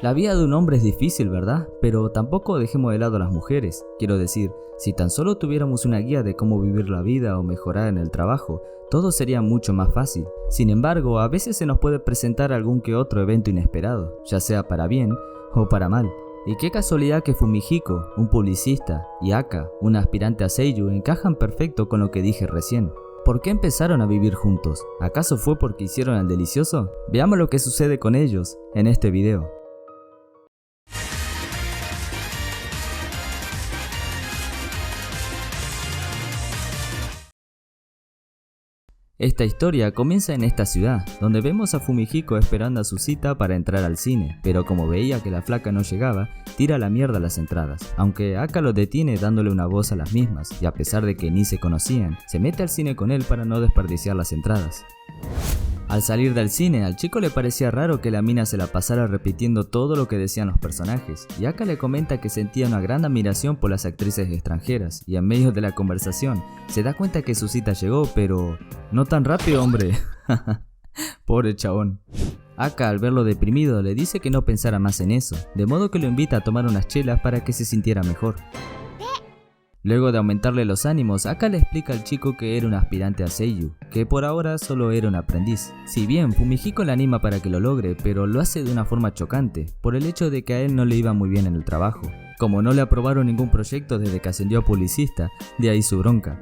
La vida de un hombre es difícil, ¿verdad? Pero tampoco dejemos de lado a las mujeres. Quiero decir, si tan solo tuviéramos una guía de cómo vivir la vida o mejorar en el trabajo, todo sería mucho más fácil. Sin embargo, a veces se nos puede presentar algún que otro evento inesperado, ya sea para bien o para mal. Y qué casualidad que Fumihiko, un publicista, y Aka, una aspirante a Seiyu, encajan perfecto con lo que dije recién. ¿Por qué empezaron a vivir juntos? ¿Acaso fue porque hicieron el delicioso? Veamos lo que sucede con ellos en este video. Esta historia comienza en esta ciudad, donde vemos a Fumihiko esperando a su cita para entrar al cine, pero como veía que la flaca no llegaba, tira a la mierda las entradas, aunque Aka lo detiene dándole una voz a las mismas, y a pesar de que ni se conocían, se mete al cine con él para no desperdiciar las entradas. Al salir del cine, al chico le parecía raro que la mina se la pasara repitiendo todo lo que decían los personajes, y Aka le comenta que sentía una gran admiración por las actrices extranjeras, y en medio de la conversación, se da cuenta que su cita llegó, pero... no tan rápido, hombre. Pobre chabón. Aka, al verlo deprimido, le dice que no pensara más en eso, de modo que lo invita a tomar unas chelas para que se sintiera mejor. Luego de aumentarle los ánimos, Aka le explica al chico que era un aspirante a Seiyu, que por ahora solo era un aprendiz. Si bien Fumihiko le anima para que lo logre, pero lo hace de una forma chocante, por el hecho de que a él no le iba muy bien en el trabajo. Como no le aprobaron ningún proyecto desde que ascendió a publicista, de ahí su bronca.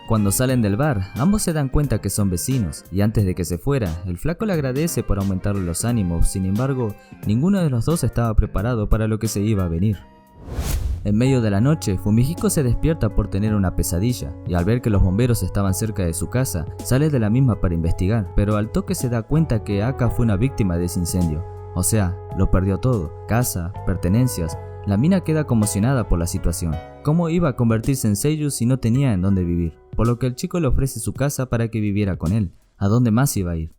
Cuando salen del bar, ambos se dan cuenta que son vecinos, y antes de que se fuera, el flaco le agradece por aumentarle los ánimos, sin embargo, ninguno de los dos estaba preparado para lo que se iba a venir. En medio de la noche, Fumihiko se despierta por tener una pesadilla, y al ver que los bomberos estaban cerca de su casa, sale de la misma para investigar, pero al toque se da cuenta que Aka fue una víctima de ese incendio. O sea, lo perdió todo, casa, pertenencias. La mina queda conmocionada por la situación. ¿Cómo iba a convertirse en Seiyu si no tenía en dónde vivir? Por lo que el chico le ofrece su casa para que viviera con él. ¿A dónde más iba a ir?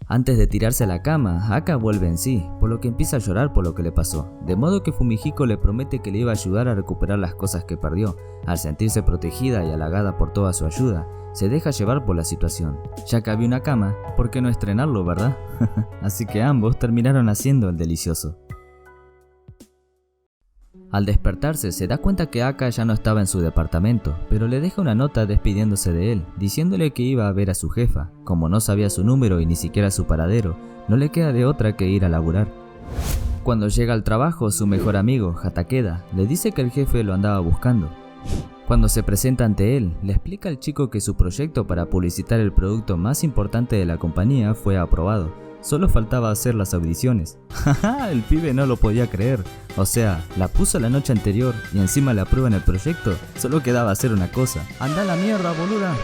Antes de tirarse a la cama, Aka vuelve en sí, por lo que empieza a llorar por lo que le pasó, de modo que Fumihiko le promete que le iba a ayudar a recuperar las cosas que perdió. Al sentirse protegida y halagada por toda su ayuda, se deja llevar por la situación. Ya que había una cama, ¿por qué no estrenarlo, verdad? Así que ambos terminaron haciendo el delicioso. Al despertarse se da cuenta que Aka ya no estaba en su departamento, pero le deja una nota despidiéndose de él, diciéndole que iba a ver a su jefa. Como no sabía su número y ni siquiera su paradero, no le queda de otra que ir a laburar. Cuando llega al trabajo, su mejor amigo, Hatakeda, le dice que el jefe lo andaba buscando. Cuando se presenta ante él, le explica al chico que su proyecto para publicitar el producto más importante de la compañía fue aprobado. Solo faltaba hacer las audiciones. Jaja, el pibe no lo podía creer. O sea, la puso la noche anterior y encima le aprueban el proyecto. Solo quedaba hacer una cosa. ¡Anda a la mierda, boluda!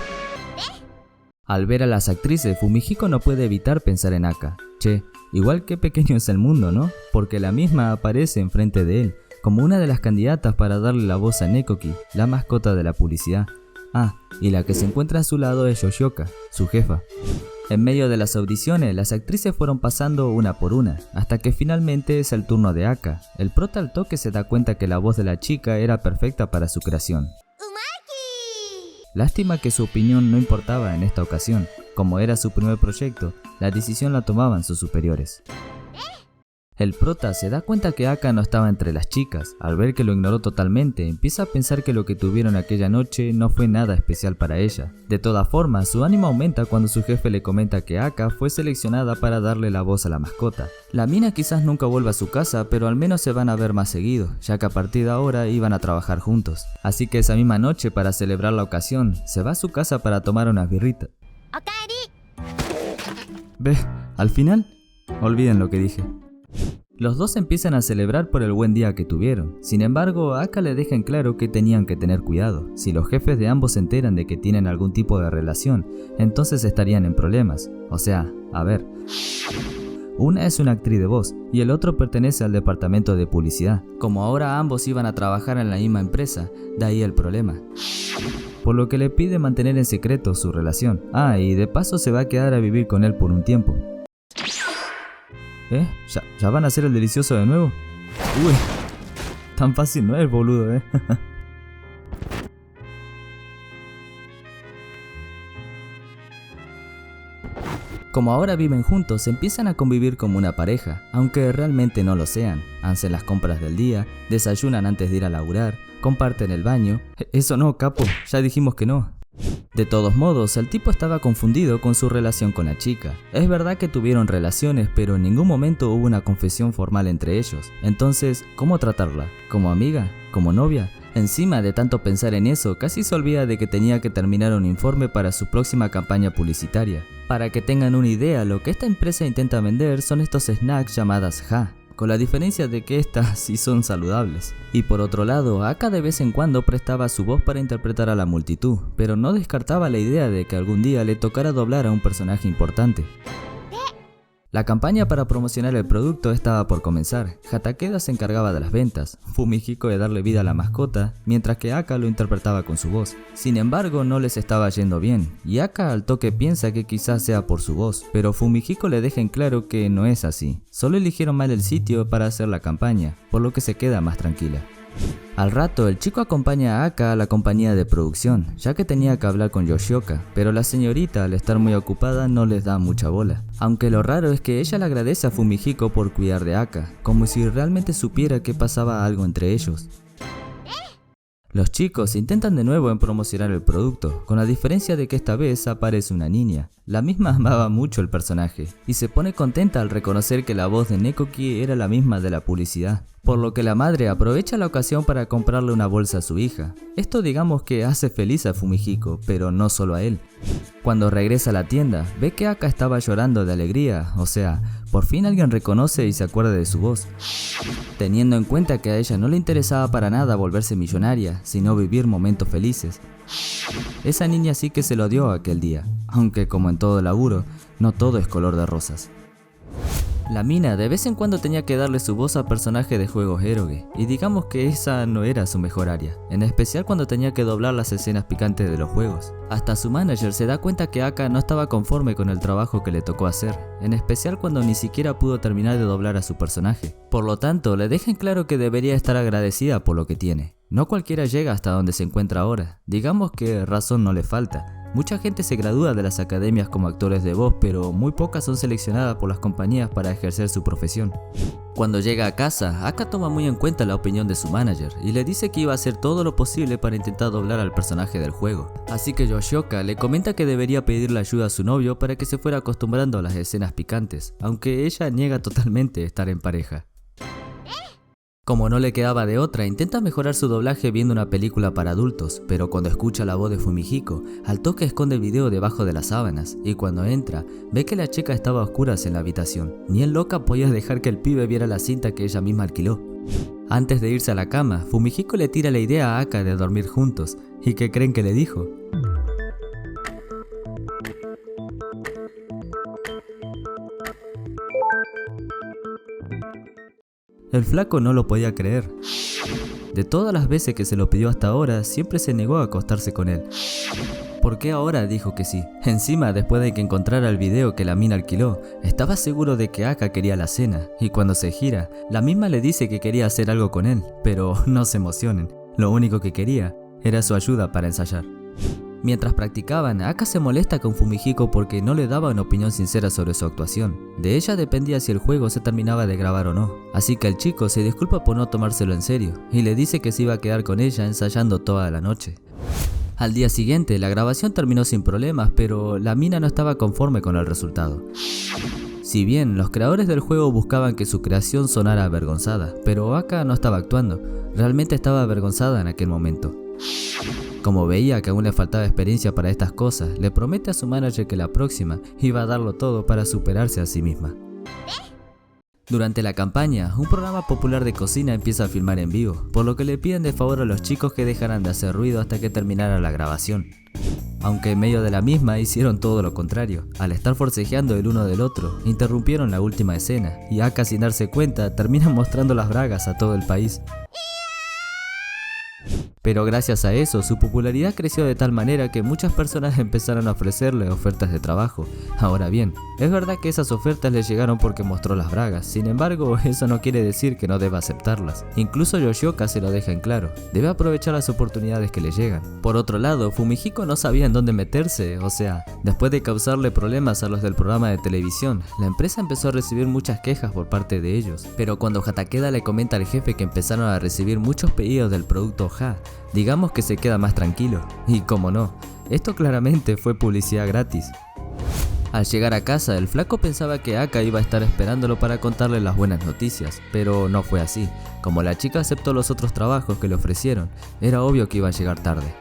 Al ver a las actrices, Fumihiko no puede evitar pensar en Aka. Che, igual que pequeño es el mundo, ¿no? Porque la misma aparece enfrente de él, como una de las candidatas para darle la voz a Nekoki, la mascota de la publicidad. Ah, y la que se encuentra a su lado es Yoshioka, su jefa. En medio de las audiciones, las actrices fueron pasando una por una, hasta que finalmente es el turno de Aka. El prota al toque se da cuenta que la voz de la chica era perfecta para su creación. Lástima que su opinión no importaba en esta ocasión. Como era su primer proyecto, la decisión la tomaban sus superiores. El prota se da cuenta que Aka no estaba entre las chicas. Al ver que lo ignoró totalmente, empieza a pensar que lo que tuvieron aquella noche no fue nada especial para ella. De todas formas, su ánimo aumenta cuando su jefe le comenta que Aka fue seleccionada para darle la voz a la mascota. La mina quizás nunca vuelva a su casa, pero al menos se van a ver más seguido, ya que a partir de ahora iban a trabajar juntos. Así que esa misma noche, para celebrar la ocasión, se va a su casa para tomar unas birritas. ¿Ve? Al final, olviden lo que dije. Los dos empiezan a celebrar por el buen día que tuvieron. Sin embargo, Aka le deja en claro que tenían que tener cuidado. Si los jefes de ambos se enteran de que tienen algún tipo de relación, entonces estarían en problemas. O sea, a ver, una es una actriz de voz y el otro pertenece al departamento de publicidad. Como ahora ambos iban a trabajar en la misma empresa, de ahí el problema. Por lo que le pide mantener en secreto su relación. Ah, y de paso se va a quedar a vivir con él por un tiempo. ¿Ya van a hacer el delicioso de nuevo? Uy, tan fácil no es, boludo, Como ahora viven juntos, empiezan a convivir como una pareja, aunque realmente no lo sean. Hacen las compras del día, desayunan antes de ir a laburar, comparten el baño. Eso no, capo, ya dijimos que no. De todos modos, el tipo estaba confundido con su relación con la chica. Es verdad que tuvieron relaciones, pero en ningún momento hubo una confesión formal entre ellos. Entonces, ¿cómo tratarla? ¿Como amiga? ¿Como novia? Encima de tanto pensar en eso, casi se olvida de que tenía que terminar un informe para su próxima campaña publicitaria. Para que tengan una idea, lo que esta empresa intenta vender son estos snacks llamadas Ja, con la diferencia de que estas sí son saludables. Y por otro lado, Aka de vez en cuando prestaba su voz para interpretar a la multitud, pero no descartaba la idea de que algún día le tocara doblar a un personaje importante. La campaña para promocionar el producto estaba por comenzar. Hatakeda se encargaba de las ventas, Fumihiko de darle vida a la mascota, mientras que Aka lo interpretaba con su voz. Sin embargo, no les estaba yendo bien, y Aka al toque piensa que quizás sea por su voz, pero Fumihiko le deja en claro que no es así. Solo eligieron mal el sitio para hacer la campaña, por lo que se queda más tranquila. Al rato, el chico acompaña a Aka a la compañía de producción, ya que tenía que hablar con Yoshioka, pero la señorita, al estar muy ocupada, no les da mucha bola. Aunque lo raro es que ella le agradece a Fumihiko por cuidar de Aka, como si realmente supiera que pasaba algo entre ellos. Los chicos intentan de nuevo en promocionar el producto, con la diferencia de que esta vez aparece una niña. La misma amaba mucho el personaje, y se pone contenta al reconocer que la voz de Nekoki era la misma de la publicidad, por lo que la madre aprovecha la ocasión para comprarle una bolsa a su hija. Esto digamos que hace feliz a Fumihiko, pero no solo a él. Cuando regresa a la tienda, ve que Aka estaba llorando de alegría, o sea, por fin alguien reconoce y se acuerda de su voz. Teniendo en cuenta que a ella no le interesaba para nada volverse millonaria, sino vivir momentos felices. Esa niña sí que se lo dio aquel día, aunque como en todo laburo, no todo es color de rosas. La mina de vez en cuando tenía que darle su voz a personajes de juegos eroge, y digamos que esa no era su mejor área, en especial cuando tenía que doblar las escenas picantes de los juegos. Hasta su manager se da cuenta que Aka no estaba conforme con el trabajo que le tocó hacer, en especial cuando ni siquiera pudo terminar de doblar a su personaje. Por lo tanto, le deja en claro que debería estar agradecida por lo que tiene. No cualquiera llega hasta donde se encuentra ahora, digamos que razón no le falta. Mucha gente se gradúa de las academias como actores de voz, pero muy pocas son seleccionadas por las compañías para ejercer su profesión. Cuando llega a casa, Aka toma muy en cuenta la opinión de su manager y le dice que iba a hacer todo lo posible para intentar doblar al personaje del juego. Así que Yoshioka le comenta que debería pedirle ayuda a su novio para que se fuera acostumbrando a las escenas picantes, aunque ella niega totalmente estar en pareja. Como no le quedaba de otra, intenta mejorar su doblaje viendo una película para adultos, pero cuando escucha la voz de Fumihiko, al toque esconde el video debajo de las sábanas, y cuando entra, ve que la chica estaba a oscuras en la habitación. Ni en loca podía dejar que el pibe viera la cinta que ella misma alquiló. Antes de irse a la cama, Fumihiko le tira la idea a Aka de dormir juntos, ¿y qué creen que le dijo? El flaco no lo podía creer. De todas las veces que se lo pidió hasta ahora, siempre se negó a acostarse con él. ¿Por qué ahora dijo que sí? Encima, después de que encontrara el video que la mina alquiló, estaba seguro de que Aka quería la cena, y cuando se gira, la misma le dice que quería hacer algo con él, pero no se emocionen, lo único que quería era su ayuda para ensayar. Mientras practicaban, Aka se molesta con Fumihiko porque no le daba una opinión sincera sobre su actuación. De ella dependía si el juego se terminaba de grabar o no. Así que el chico se disculpa por no tomárselo en serio y le dice que se iba a quedar con ella ensayando toda la noche. Al día siguiente, la grabación terminó sin problemas, pero la mina no estaba conforme con el resultado. Si bien los creadores del juego buscaban que su creación sonara avergonzada, pero Aka no estaba actuando, realmente estaba avergonzada en aquel momento. Como veía que aún le faltaba experiencia para estas cosas, le promete a su manager que la próxima iba a darlo todo para superarse a sí misma. Durante la campaña, un programa popular de cocina empieza a filmar en vivo, por lo que le piden de favor a los chicos que dejaran de hacer ruido hasta que terminara la grabación. Aunque en medio de la misma hicieron todo lo contrario. Al estar forcejeando el uno del otro, interrumpieron la última escena, y Aka sin darse cuenta terminan mostrando las bragas a todo el país. Pero gracias a eso, su popularidad creció de tal manera que muchas personas empezaron a ofrecerle ofertas de trabajo. Ahora bien, es verdad que esas ofertas le llegaron porque mostró las bragas, sin embargo, eso no quiere decir que no deba aceptarlas. Incluso Yoshioka se lo deja en claro, debe aprovechar las oportunidades que le llegan. Por otro lado, Fumihiko no sabía en dónde meterse, o sea, después de causarle problemas a los del programa de televisión, la empresa empezó a recibir muchas quejas por parte de ellos. Pero cuando Hatakeda le comenta al jefe que empezaron a recibir muchos pedidos del producto Ha, digamos que se queda más tranquilo. Y cómo no, esto claramente fue publicidad gratis. Al llegar a casa, el flaco pensaba que Aka iba a estar esperándolo para contarle las buenas noticias, pero no fue así. Como la chica aceptó los otros trabajos que le ofrecieron, era obvio que iba a llegar tarde.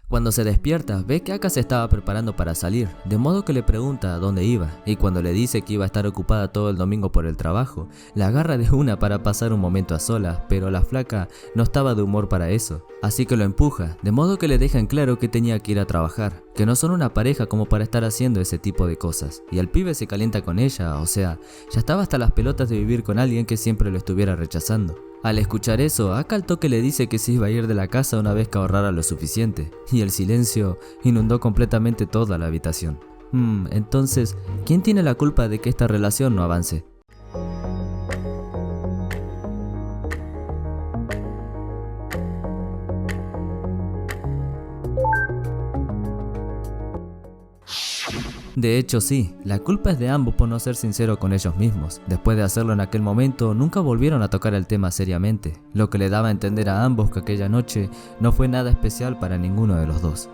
Cuando se despierta, ve que Aka se estaba preparando para salir, de modo que le pregunta a dónde iba, y cuando le dice que iba a estar ocupada todo el domingo por el trabajo, la agarra de una para pasar un momento a solas, pero la flaca no estaba de humor para eso, así que lo empuja, de modo que le deja en claro que tenía que ir a trabajar, que no son una pareja como para estar haciendo ese tipo de cosas, y el pibe se calienta con ella, o sea, ya estaba hasta las pelotas de vivir con alguien que siempre lo estuviera rechazando. Al escuchar eso, Aka al toque le dice que se iba a ir de la casa una vez que ahorrara lo suficiente, y el silencio inundó completamente toda la habitación. Entonces, ¿quién tiene la culpa de que esta relación no avance? De hecho sí, la culpa es de ambos por no ser sincero con ellos mismos. Después de hacerlo en aquel momento, nunca volvieron a tocar el tema seriamente, lo que le daba a entender a ambos que aquella noche no fue nada especial para ninguno de los dos.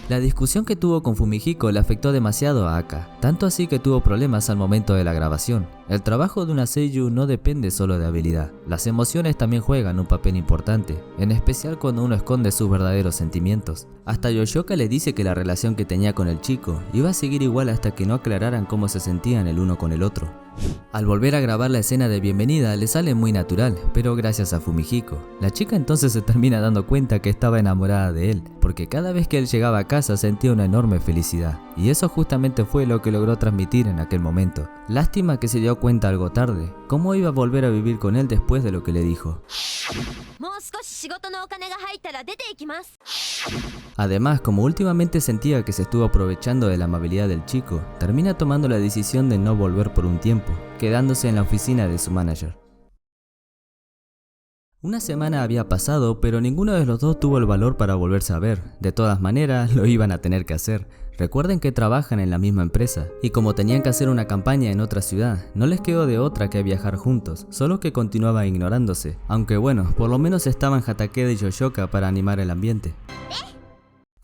La discusión que tuvo con Fumihiko le afectó demasiado a Aka, tanto así que tuvo problemas al momento de la grabación. El trabajo de una seiyuu no depende solo de habilidad, las emociones también juegan un papel importante, en especial cuando uno esconde sus verdaderos sentimientos. Hasta Yoshioka le dice que la relación que tenía con el chico iba a seguir igual hasta que no aclararan cómo se sentían el uno con el otro. Al volver a grabar la escena de bienvenida le sale muy natural, pero gracias a Fumihiko. La chica entonces se termina dando cuenta que estaba enamorada de él, porque cada vez que él llegaba a casa sentía una enorme felicidad, y eso justamente fue lo que logró transmitir en aquel momento. Lástima que se dio cuenta algo tarde, cómo iba a volver a vivir con él después de lo que le dijo. Además, como últimamente sentía que se estuvo aprovechando de la amabilidad del chico, termina tomando la decisión de no volver por un tiempo, quedándose en la oficina de su manager. Una semana había pasado, pero ninguno de los dos tuvo el valor para volverse a ver. De todas maneras, lo iban a tener que hacer. Recuerden que trabajan en la misma empresa, y como tenían que hacer una campaña en otra ciudad, no les quedó de otra que viajar juntos, solo que continuaban ignorándose. Aunque bueno, por lo menos estaban Hatakeda y Yoshioka para animar el ambiente.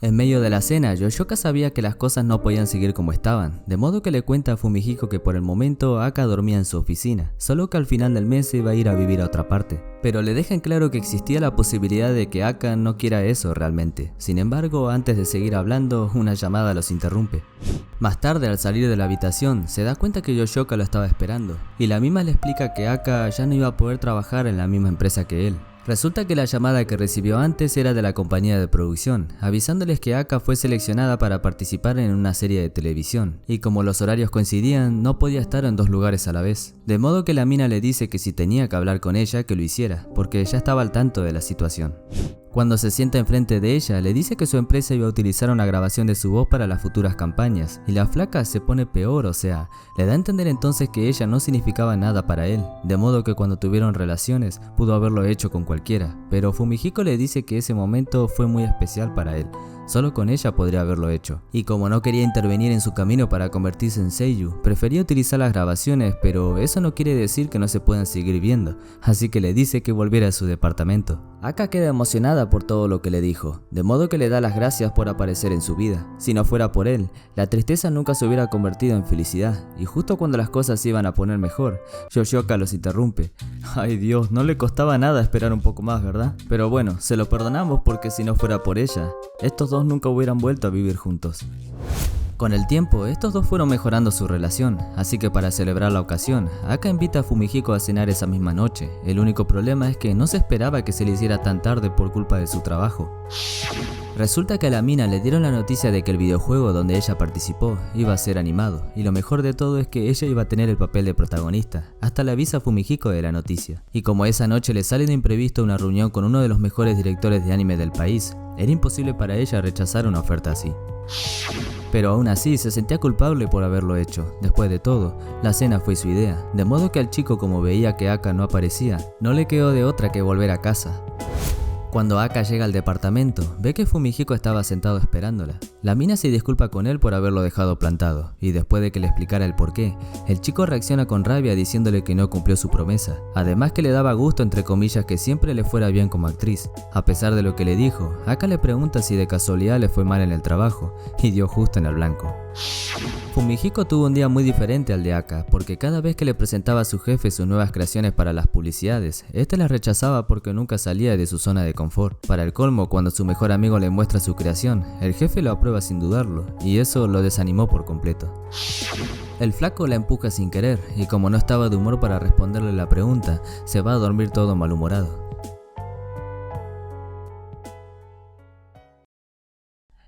En medio de la cena, Yoshioka sabía que las cosas no podían seguir como estaban, de modo que le cuenta a Fumihiko que por el momento Aka dormía en su oficina, solo que al final del mes se iba a ir a vivir a otra parte. Pero le deja en claro que existía la posibilidad de que Aka no quiera eso realmente. Sin embargo, antes de seguir hablando, una llamada los interrumpe. Más tarde, al salir de la habitación, se da cuenta que Yoshioka lo estaba esperando, y la misma le explica que Aka ya no iba a poder trabajar en la misma empresa que él. Resulta que la llamada que recibió antes era de la compañía de producción, avisándoles que Aka fue seleccionada para participar en una serie de televisión, y como los horarios coincidían, no podía estar en dos lugares a la vez. De modo que la mina le dice que si tenía que hablar con ella, que lo hiciera, porque ya estaba al tanto de la situación. Cuando se sienta enfrente de ella, le dice que su empresa iba a utilizar una grabación de su voz para las futuras campañas, y la flaca se pone peor, o sea, le da a entender entonces que ella no significaba nada para él, de modo que cuando tuvieron relaciones, pudo haberlo hecho con cualquiera, pero Fumihiko le dice que ese momento fue muy especial para él. Solo con ella podría haberlo hecho, y como no quería intervenir en su camino para convertirse en seiyuu, prefería utilizar las grabaciones, pero eso no quiere decir que no se puedan seguir viendo, así que le dice que volviera a su departamento. Aka queda emocionada por todo lo que le dijo, de modo que le da las gracias por aparecer en su vida. Si no fuera por él, la tristeza nunca se hubiera convertido en felicidad, y justo cuando las cosas se iban a poner mejor, Yoshioka los interrumpe. Ay Dios, no le costaba nada esperar un poco más, ¿verdad? Pero bueno, se lo perdonamos porque si no fuera por ella, estos dos nunca hubieran vuelto a vivir juntos. Con el tiempo, estos dos fueron mejorando su relación, así que para celebrar la ocasión, Aka invita a Fumihiko a cenar esa misma noche. El único problema es que no se esperaba que se le hiciera tan tarde por culpa de su trabajo. Resulta que a la mina le dieron la noticia de que el videojuego donde ella participó iba a ser animado, y lo mejor de todo es que ella iba a tener el papel de protagonista. Hasta le avisa a Fumihiko de la noticia. Y como esa noche le sale de imprevisto una reunión con uno de los mejores directores de anime del país, era imposible para ella rechazar una oferta así. Pero aún así se sentía culpable por haberlo hecho. Después de todo, la cena fue su idea, de modo que al chico, como veía que Aka no aparecía, no le quedó de otra que volver a casa. Cuando Aka llega al departamento, ve que Fumihiko estaba sentado esperándola. La mina se disculpa con él por haberlo dejado plantado, y después de que le explicara el porqué, el chico reacciona con rabia diciéndole que no cumplió su promesa. Además que le daba gusto entre comillas que siempre le fuera bien como actriz. A pesar de lo que le dijo, Aka le pregunta si de casualidad le fue mal en el trabajo, y dio justo en el blanco. Fumihiko tuvo un día muy diferente al de Aka, porque cada vez que le presentaba a su jefe sus nuevas creaciones para las publicidades, este las rechazaba porque nunca salía de su zona de confort. Para el colmo, cuando su mejor amigo le muestra su creación, el jefe lo aprueba sin dudarlo, y eso lo desanimó por completo. El flaco la empuja sin querer, y como no estaba de humor para responderle la pregunta, se va a dormir todo malhumorado.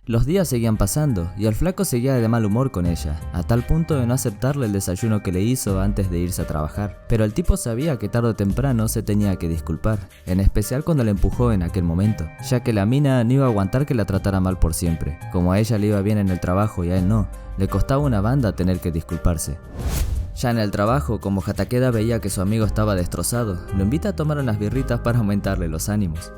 Los días seguían pasando y el flaco seguía de mal humor con ella, a tal punto de no aceptarle el desayuno que le hizo antes de irse a trabajar. Pero el tipo sabía que tarde o temprano se tenía que disculpar, en especial cuando le empujó en aquel momento, ya que la mina no iba a aguantar que la tratara mal por siempre. Como a ella le iba bien en el trabajo y a él no, le costaba una banda tener que disculparse. Ya en el trabajo, como Hatakeda veía que su amigo estaba destrozado, lo invita a tomar unas birritas para aumentarle los ánimos.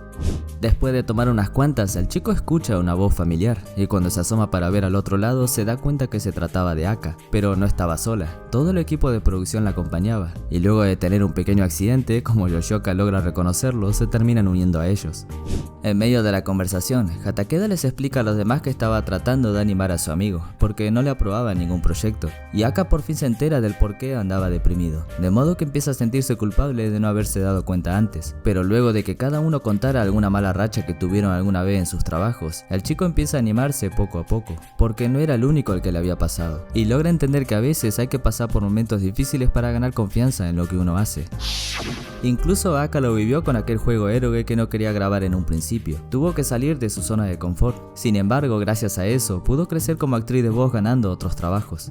Después de tomar unas cuantas, el chico escucha una voz familiar, y cuando se asoma para ver al otro lado se da cuenta que se trataba de Aka, pero no estaba sola, todo el equipo de producción la acompañaba, y luego de tener un pequeño accidente, como Yoshioka logra reconocerlo, se terminan uniendo a ellos. En medio de la conversación, Hatakeda les explica a los demás que estaba tratando de animar a su amigo, porque no le aprobaba ningún proyecto, y Aka por fin se entera del por qué andaba deprimido, de modo que empieza a sentirse culpable de no haberse dado cuenta antes, pero luego de que cada uno contara alguna mala racha que tuvieron alguna vez en sus trabajos, el chico empieza a animarse poco a poco, porque no era el único al que le había pasado, y logra entender que a veces hay que pasar por momentos difíciles para ganar confianza en lo que uno hace. Incluso Aka lo vivió con aquel juego héroe que no quería grabar en un principio, tuvo que salir de su zona de confort, sin embargo gracias a eso pudo crecer como actriz de voz ganando otros trabajos.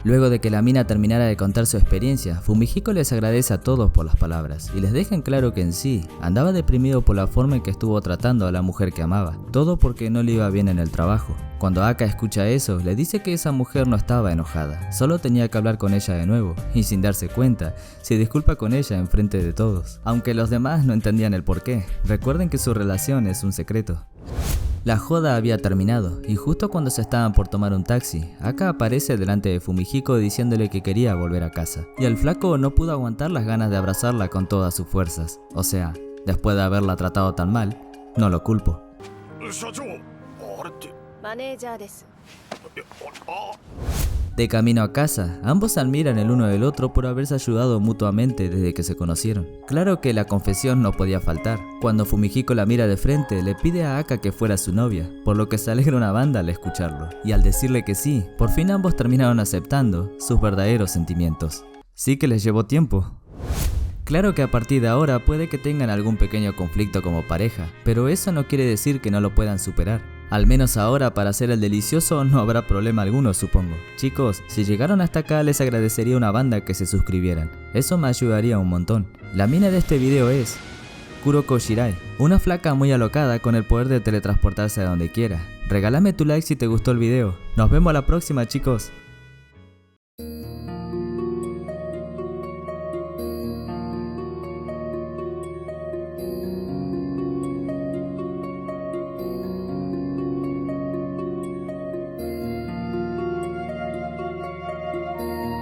Luego de que la mina terminara de contar su experiencia, Fumihiko les agradece a todos por las palabras, y les deja en claro que en sí, andaba deprimido por la forma en que estuvo tratando a la mujer que amaba, todo porque no le iba bien en el trabajo. Cuando Aka escucha eso, le dice que esa mujer no estaba enojada, solo tenía que hablar con ella de nuevo, y sin darse cuenta, se disculpa con ella en frente de todos, aunque los demás no entendían el porqué. Recuerden que su relación es un secreto. La joda había terminado, y justo cuando se estaban por tomar un taxi, Aka aparece delante de Fumihiko diciéndole que quería volver a casa, y el flaco no pudo aguantar las ganas de abrazarla con todas sus fuerzas, o sea, después de haberla tratado tan mal, no lo culpo. De camino a casa, ambos admiran el uno del otro por haberse ayudado mutuamente desde que se conocieron. Claro que la confesión no podía faltar. Cuando Fumihiko la mira de frente, le pide a Aka que fuera su novia, por lo que se alegra una banda al escucharlo. Y al decirle que sí, por fin ambos terminaron aceptando sus verdaderos sentimientos. Sí que les llevó tiempo. Claro que a partir de ahora puede que tengan algún pequeño conflicto como pareja, pero eso no quiere decir que no lo puedan superar. Al menos ahora para hacer el delicioso no habrá problema alguno, supongo. Chicos, si llegaron hasta acá les agradecería una banda que se suscribieran, eso me ayudaría un montón. La mina de este video es Kuroko Shirai, una flaca muy alocada con el poder de teletransportarse a donde quiera. Regálame tu like si te gustó el video. Nos vemos la próxima, chicos.